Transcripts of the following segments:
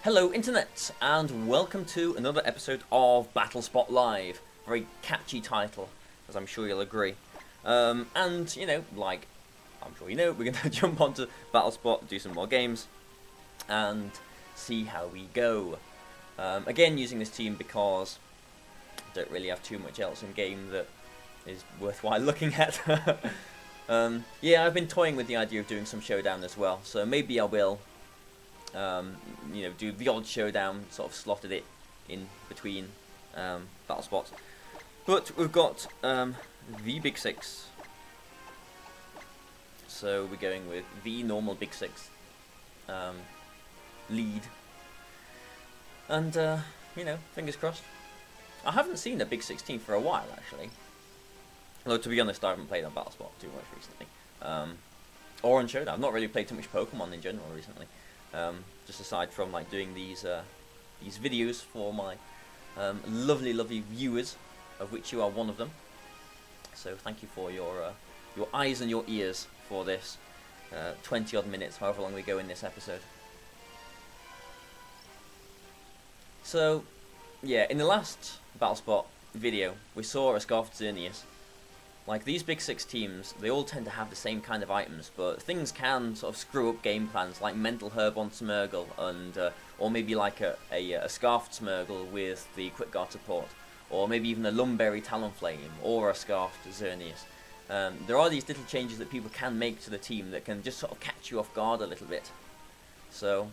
Hello Internet, and welcome to another episode of BattleSpot Live. Very catchy title, as I'm sure you'll agree. And, you know, like I'm sure you know, we're going to jump onto BattleSpot, do some more games, and see how we go. Again, using this team because I don't really have too much else in game that is worthwhile looking at. Yeah, I've been toying with the idea of doing some showdown as well, so maybe I will you know, do the odd showdown, sort of slotted it in between battle spots. But we've got the Big Six. So we're going with the normal Big Six lead. And, you know, fingers crossed. I haven't seen a Big 16 for a while, actually. Although, to be honest, I haven't played on BattleSpot too much recently. Or on Showdown. I've not really played too much Pokemon in general recently. Just aside from like doing these videos for my lovely viewers, of which you are one of them. So thank you for your eyes and your ears for this 20 odd minutes, however long we go in this episode. So yeah, in the last BattleSpot video, we saw a Scarfed Xerneas. Like, these Big Six teams, they all tend to have the same kind of items, but things can sort of screw up game plans, like Mental Herb on Smeargle, and or maybe like a Scarfed Smeargle with the Quick Guard support, or maybe even a Lumberry Talonflame, or a Scarfed Xerneas. There are these little changes that people can make to the team that can just sort of catch you off guard a little bit. So,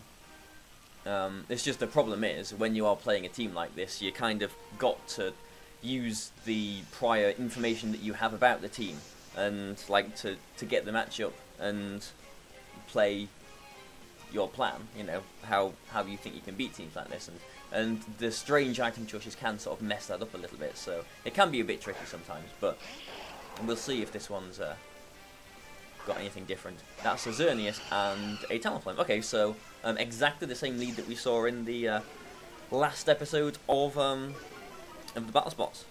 it's just the problem is, when you are playing a team like this, you kind of got to use the prior information that you have about the team and like to get the matchup and play your plan, you know, how you think you can beat teams like this, and the strange item choices can sort of mess that up a little bit, so it can be a bit tricky sometimes, but we'll see if this one's got anything different. That's a Xerneas and a Talonflame. Okay, so exactly the same lead that we saw in the last episode of the battle spots.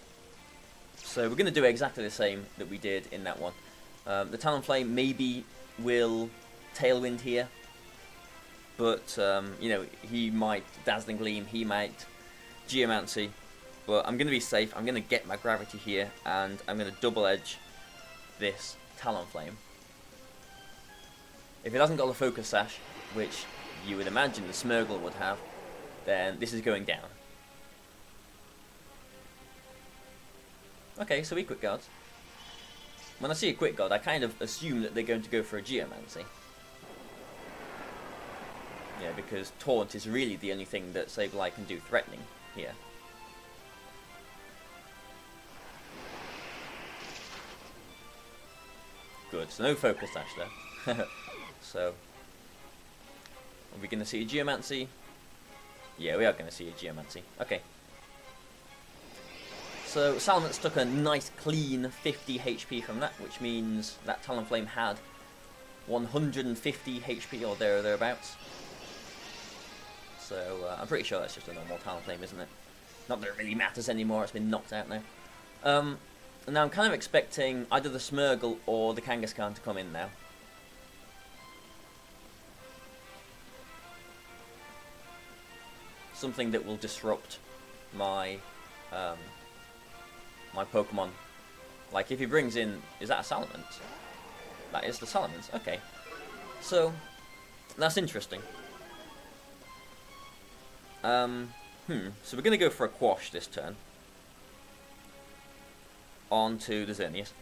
So we're going to do exactly the same that we did in that one. The Talonflame maybe will Tailwind here, but you know, he might Dazzling Gleam, he might Geomancy, but I'm going to be safe. I'm going to get my Gravity here, and I'm going to double edge this Talonflame. If it hasn't got the Focus Sash, which you would imagine the Smeargle would have, then this is going down. Okay, so he Quick Guards. When I see a Quick Guard, I kind of assume that they're going to go for a Geomancy. Yeah, because Taunt is really the only thing that Sableye can do threatening here. Good, so no Focus Sash there. So, are we going to see a Geomancy? Yeah, we are going to see a Geomancy. Okay. So Salamence took a nice clean 50 HP from that, which means that Talonflame had 150 HP or thereabouts. So I'm pretty sure that's just a normal Talonflame, isn't it? Not that it really matters anymore, it's been knocked out now. And now I'm kind of expecting either the Smeargle or the Kangaskhan to come in now. Something that will disrupt my my Pokemon. Like, if he brings in... Is that a Salamence? That is the Salamence. Okay. So, that's interesting. So we're going to go for a Quash this turn. On to the Xerneas.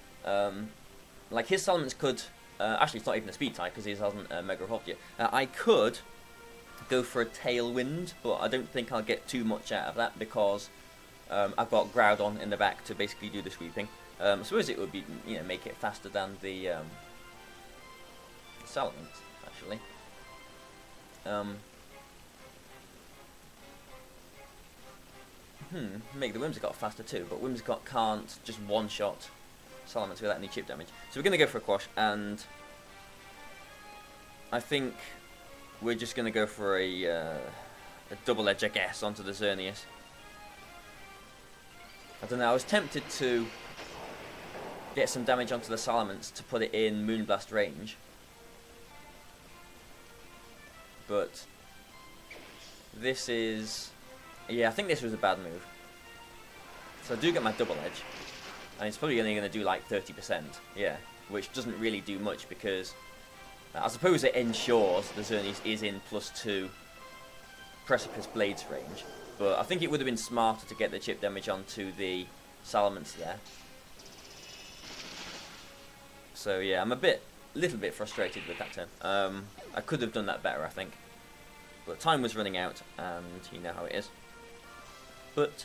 Like, his Salamence could... actually, it's not even a Speed type, because he hasn't Mega Evolved yet. I could go for a Tailwind, but I don't think I'll get too much out of that, because... I've got Groudon in the back to basically do the sweeping. I suppose it would be, you know, make it faster than the Salamence, actually. Make the Whimsicott faster too, but Whimsicott can't just one-shot Salamence without any chip damage. So we're going to go for a Quash, and I think we're just going to go for a double edge, I guess, onto the Xerneas. I don't know, I was tempted to get some damage onto the Salamence to put it in Moonblast range. But This is... Yeah, I think this was a bad move. So I do get my double edge. And it's probably only going to do like 30%. Yeah, which doesn't really do much because... I suppose it ensures the Xerneas is in +2 Precipice Blades range. But I think it would have been smarter to get the chip damage onto the Salamence there. So yeah, I'm a little bit frustrated with that turn. I could have done that better, I think. But time was running out, and you know how it is. But,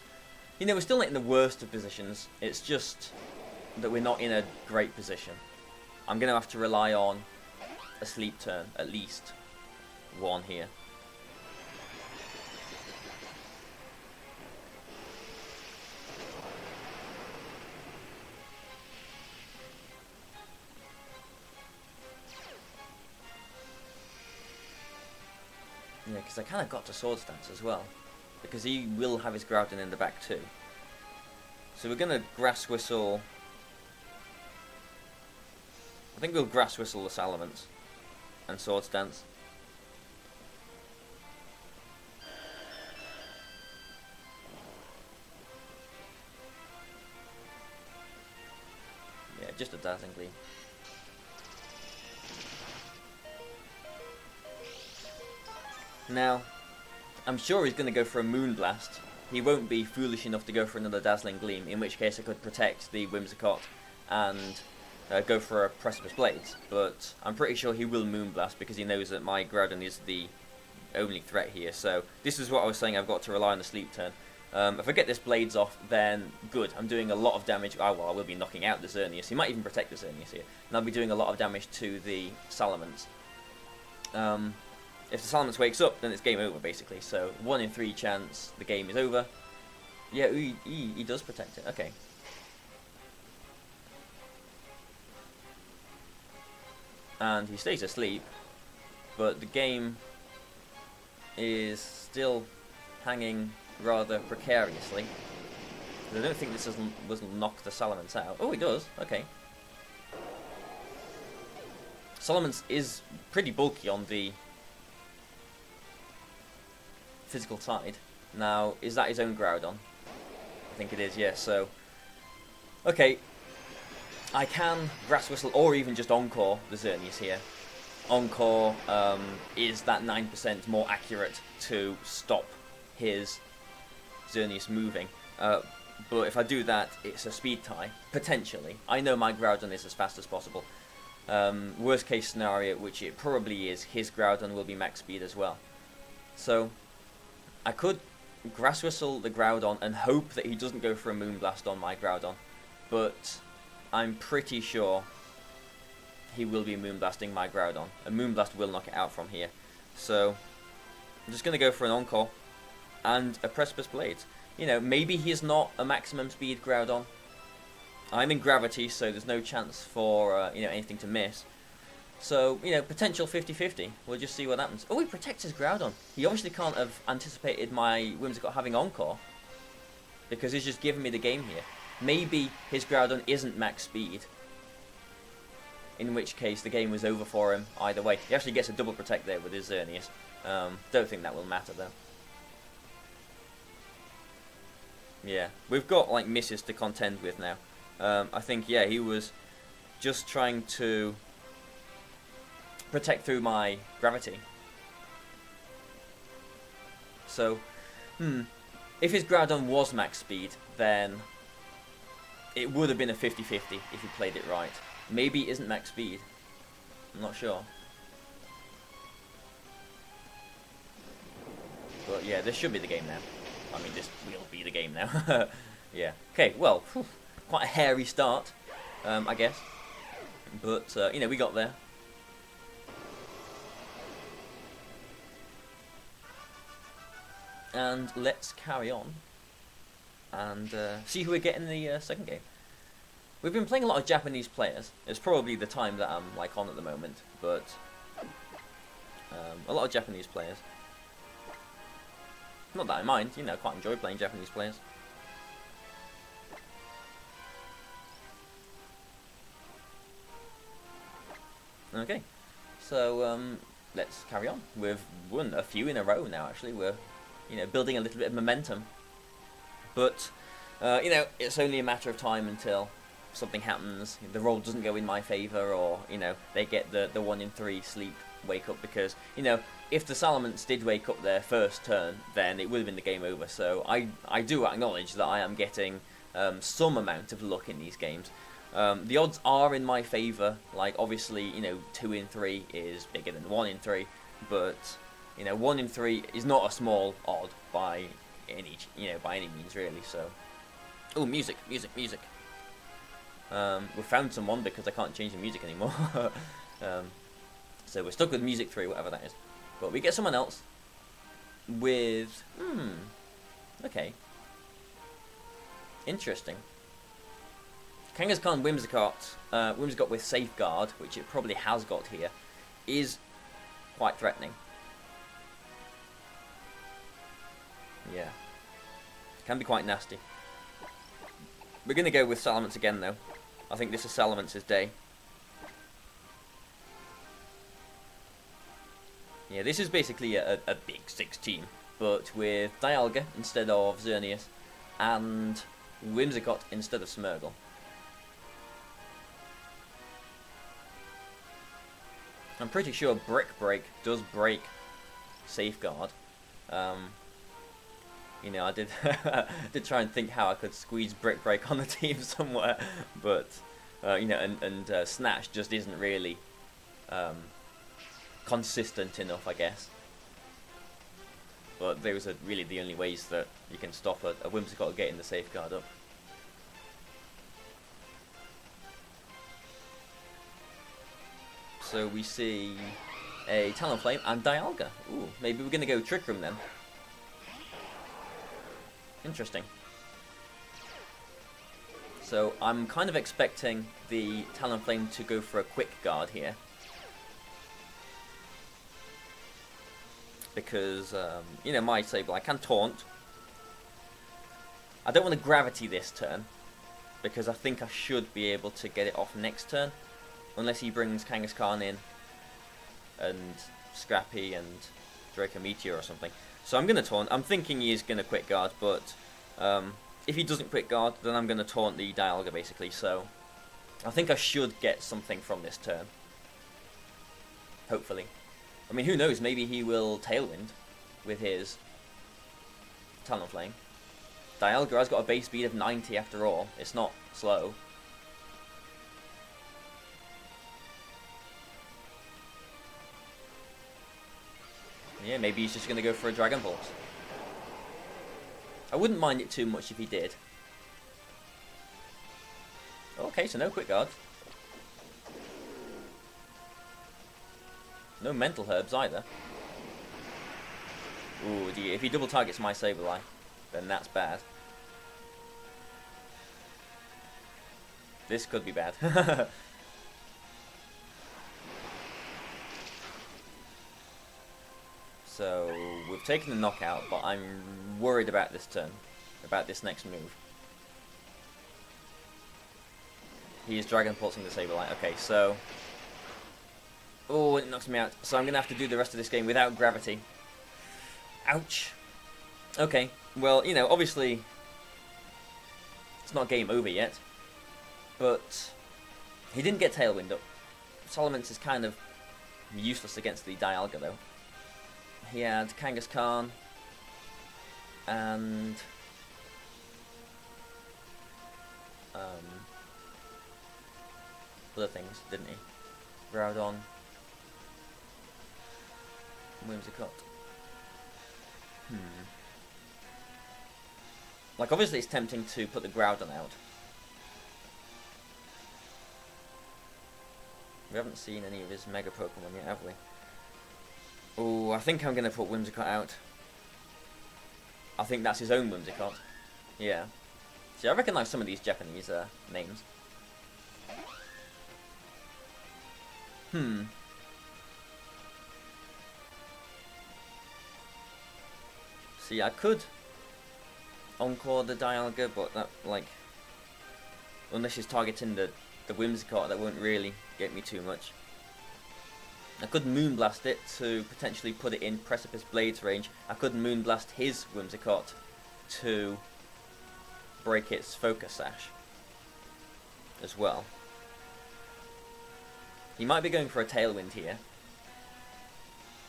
you know, we're still not in the worst of positions. It's just that we're not in a great position. I'm going to have to rely on a sleep turn, at least one here. Yeah, because I kind of got to Sword Stance as well. Because he will have his Groudon in the back too. So we're going to Grass Whistle... I think we'll Grass Whistle the Salamence. And Sword Stance. Yeah, just a Dazzling Gleam. Now, I'm sure he's going to go for a Moonblast. He won't be foolish enough to go for another Dazzling Gleam, in which case I could protect the Whimsicott and go for a Precipice Blades. But I'm pretty sure he will Moonblast because he knows that my Groudon is the only threat here. So this is what I was saying, I've got to rely on the Sleep turn. If I get this Blades off, then good. I'm doing a lot of damage. Oh, well, I will be knocking out the Xerneas. He might even protect the Xerneas here. And I'll be doing a lot of damage to the Salamence. If the Salamence wakes up, then it's game over, basically. So, 1 in 3 chance the game is over. Yeah, he does protect it. Okay. And he stays asleep, but the game is still hanging rather precariously. I don't think this will knock the Salamence out. Oh, he does. Okay. Salamence is pretty bulky on the physical side. Now, is that his own Groudon? I think it is, yeah, so... Okay. I can Grass Whistle or even just Encore the Xerneas here. Encore is that 9% more accurate to stop his Xerneas moving. But if I do that, it's a speed tie, potentially. I know my Groudon is as fast as possible. Worst case scenario, which it probably is, his Groudon will be max speed as well. So, I could Grass Whistle the Groudon and hope that he doesn't go for a Moonblast on my Groudon. But I'm pretty sure he will be Moonblasting my Groudon. A Moonblast will knock it out from here. So, I'm just going to go for an Encore and a Precipice Blades. You know, maybe he's not a maximum speed Groudon. I'm in Gravity, so there's no chance for you know, anything to miss. So, you know, potential 50-50. We'll just see what happens. Oh, he protects his Groudon. He obviously can't have anticipated my Whimsicott having Encore, because he's just given me the game here. Maybe his Groudon isn't max speed, in which case the game was over for him either way. He actually gets a double protect there with his Xerneas. Don't think that will matter though. Yeah, we've got like misses to contend with now. I think, yeah, he was just trying to protect through my Gravity. So, if his Groudon was max speed, then it would have been a 50-50 if he played it right. Maybe it isn't max speed. I'm not sure. But yeah, this should be the game now. I mean, this will be the game now. Yeah. Okay, well, quite a hairy start, I guess. But, you know, we got there. And let's carry on and see who we get in the second game. We've been playing a lot of Japanese players. It's probably the time that I'm like on at the moment, but a lot of Japanese players. Not that I mind, you know, I quite enjoy playing Japanese players. Okay, so let's carry on. We've won a few in a row now, actually. We're you know, building a little bit of momentum. But you know, it's only a matter of time until something happens. The roll doesn't go in my favour, or you know, they get the 1 in 3 sleep wake up, because you know, if the Salamence did wake up their first turn, then it would have been the game over. So I do acknowledge that I am getting some amount of luck in these games. The odds are in my favour. Like obviously, you know, 2 in 3 is bigger than 1 in 3, but you know, 1 in 3 is not a small odd by any means really. So, oh, music. We found someone because I can't change the music anymore. So we're stuck with music 3, whatever that is. But we get someone else with okay, interesting. Kangaskhan Whimsicott with Safeguard, which it probably has got here, is quite threatening. Yeah, can be quite nasty. We're going to go with Salamence again though. I think this is Salamance's day. Yeah, this is basically a big 6 team, but with Dialga instead of Xerneas, and Whimsicott instead of Smeargle. I'm pretty sure Brick Break does break Safeguard. You know, I did did try and think how I could squeeze Brick Break on the team somewhere, but you know, and Snatch just isn't really consistent enough, I guess. But those are really the only ways that you can stop a Whimsicott getting the Safeguard up. So we see a Talonflame and Dialga. Ooh, maybe we're going to go Trick Room then. Interesting. So I'm kind of expecting the Talonflame to go for a Quick Guard here. Because, you know, my Sableye can Taunt. I don't want to Gravity this turn, because I think I should be able to get it off next turn. Unless he brings Kangaskhan in, and Scrappy and Draco Meteor or something. So I'm going to Taunt. I'm thinking he is going to Quick Guard, but if he doesn't Quick Guard, then I'm going to Taunt the Dialga basically. So I think I should get something from this turn. Hopefully. I mean, who knows? Maybe he will Tailwind with his Talonflame. Dialga has got a base speed of 90 after all. It's not slow. Yeah, maybe he's just going to go for a Dragon Pulse. I wouldn't mind it too much if he did. Okay, so no Quick Guard. No Mental Herbs either. Ooh, if he double targets my Sableye, then that's bad. This could be bad. So, we've taken the knockout, but I'm worried about this turn. About this next move. He is Dragon Pulsing the Sableye. Okay, so... oh, it knocks me out. So I'm going to have to do the rest of this game without Gravity. Ouch. Okay, well, you know, obviously... it's not game over yet. But... he didn't get Tailwind up. Salamence is kind of useless against the Dialga, though. He had Kangaskhan and other things, didn't he? Groudon, Whimsicott. Like, obviously it's tempting to put the Groudon out. We haven't seen any of his Mega Pokemon yet, have we? Oh, I think I'm going to put Whimsicott out. I think that's his own Whimsicott. Yeah. See, I recognise some of these Japanese names. See, I could Encore the Dialga, but that, like... unless he's targeting the Whimsicott, that won't really get me too much. I could Moonblast it to potentially put it in Precipice Blade's range. I could Moonblast his Whimsicott to break its Focus Sash as well. He might be going for a Tailwind here.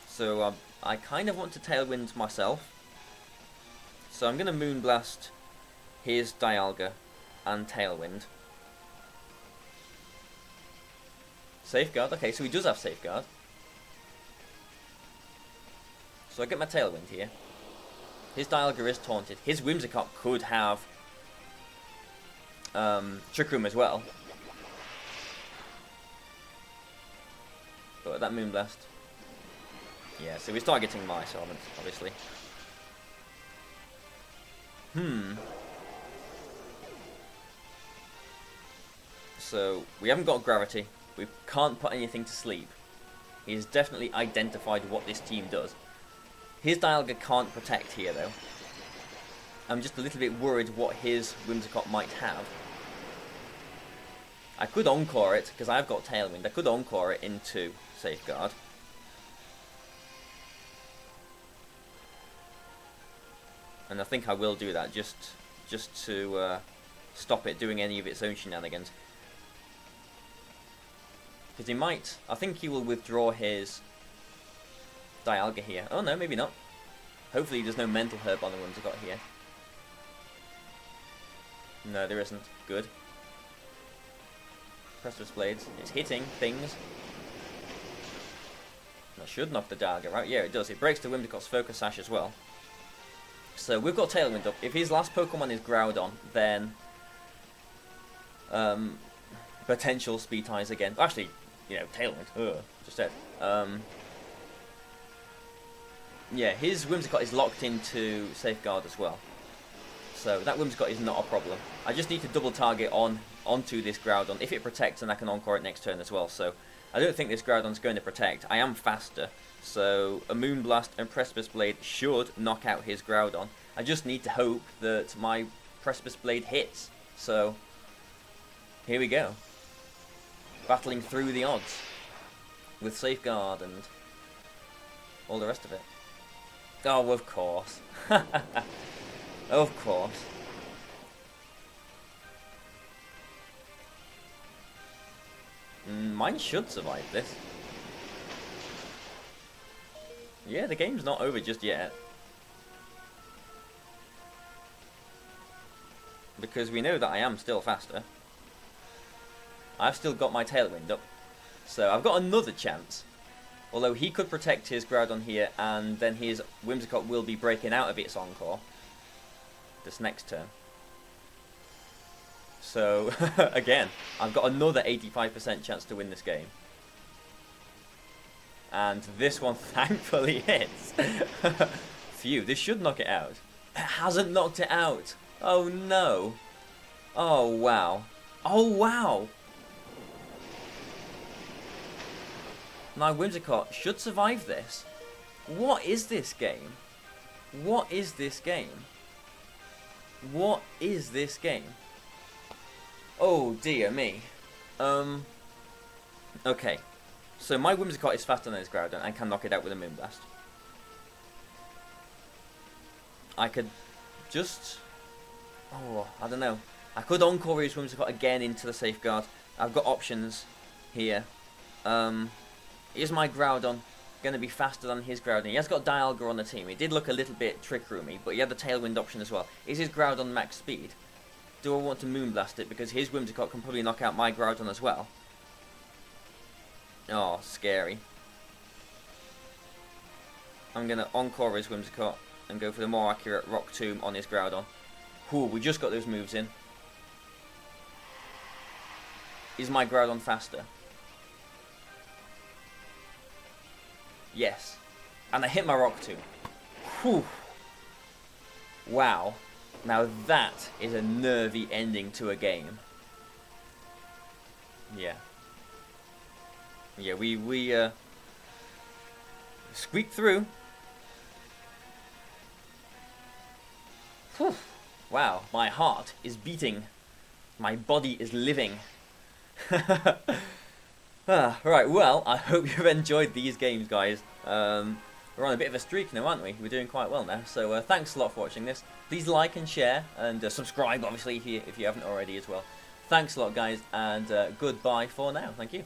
So I kind of want to Tailwind myself. So I'm going to Moonblast his Dialga and Tailwind. Safeguard, okay, so he does have Safeguard. So I get my Tailwind here. His Dialga is taunted. His Whimsicott could have Trick Room as well. But that Moonblast. Yeah, so we start getting my Solvent, obviously. So, we haven't got Gravity. We can't put anything to sleep. He has definitely identified what this team does. His Dialga can't protect here, though. I'm just a little bit worried what his Whimsicott might have. I could Encore it, because I've got Tailwind. I could Encore it into Safeguard. And I think I will do that, just to stop it doing any of its own shenanigans. Because he might... I think he will withdraw his Dialga here. Oh no, maybe not. Hopefully there's no Mental Herb on the ones I got here. No, there isn't. Good. Precipice Blades. It's hitting things. That should knock the Dialga out. Yeah, it does. It breaks the Whimsicott's Focus Sash as well. So we've got Tailwind up. If his last Pokemon is Groudon, then potential Speed Ties again. Actually, you know, Tailwind. Just said. Yeah, his Whimsicott is locked into Safeguard as well. So that Whimsicott is not a problem. I just need to double target onto this Groudon. If it protects, then I can Encore it next turn as well. So I don't think this Groudon's going to protect. I am faster. So a Moonblast and Precipice Blade should knock out his Groudon. I just need to hope that my Precipice Blade hits. So here we go. Battling through the odds with Safeguard and all the rest of it. Oh, of course. Of course. Mine should survive this. Yeah, the game's not over just yet. Because we know that I am still faster. I've still got my Tailwind up. So I've got another chance. Although he could protect his Groudon here, and then his Whimsicott will be breaking out of its Encore this next turn. So, again, I've got another 85% chance to win this game. And this one thankfully hits. Phew, this should knock it out. It hasn't knocked it out. Oh no. Oh wow. Oh wow. My Whimsicott should survive this. What is this game? What is this game? What is this game? Oh dear me. Okay. So my Whimsicott is faster than his Groudon and can knock it out with a Moonblast. I could just... Oh, I don't know. I could Encore his Whimsicott again into the Safeguard. I've got options here. Is my Groudon going to be faster than his Groudon? He has got Dialga on the team. It did look a little bit Trick Roomy, but he had the Tailwind option as well. Is his Groudon max speed? Do I want to Moonblast it? Because his Whimsicott can probably knock out my Groudon as well. Oh, scary. I'm going to Encore his Whimsicott and go for the more accurate Rock Tomb on his Groudon. Ooh, we just got those moves in. Is my Groudon faster? Yes. And I hit my Rock Tomb. Whew. Wow. Now that is a nervy ending to a game. Yeah. Yeah, we squeaked through. Whew. Wow, my heart is beating. My body is living. Right, well, I hope you've enjoyed these games, guys. We're on a bit of a streak now, aren't we? We're doing quite well now. So thanks a lot for watching this. Please like and share, and subscribe, obviously, if you haven't already as well. Thanks a lot, guys, and goodbye for now. Thank you.